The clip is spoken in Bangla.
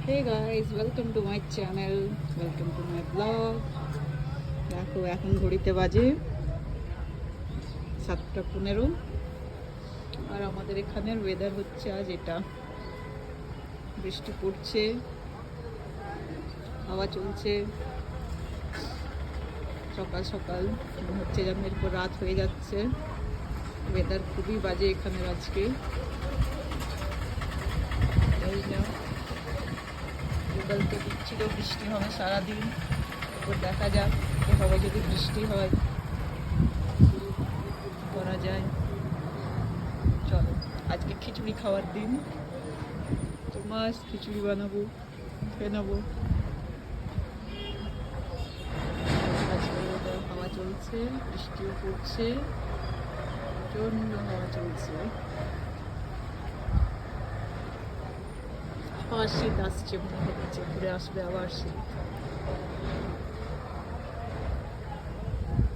Hey guys, welcome to my channel, welcome to my vlog. দেখো এখন ঘড়িতে বাজে 7:15 আর আমাদের এখানের ওয়েদার হচ্ছে আজ এটা, বৃষ্টি পড়ছে, হাওয়া চলছে। সকাল সকাল মনে হচ্ছে যেন এরপর রাত হয়ে যাচ্ছে। ওয়েদার খুবই বাজে এখানের আজকে। এই না বিকালতে দিচ্ছিল বৃষ্টি হবে সারাদিন, এরপর দেখা যাক এভাবে যদি বৃষ্টি হয় করা যায়। চলো আজকে খিচুড়ি খাওয়ার দিন, তো মাছ খিচুড়ি বানাবো, খেয়ে নেবো। আজকে হাওয়া চলছে, বৃষ্টিও পড়ছে, প্রচণ্ড হাওয়া চলছে। আবার শীত আসছে, মনে হচ্ছে ঘুরে আসবে আবার শীত।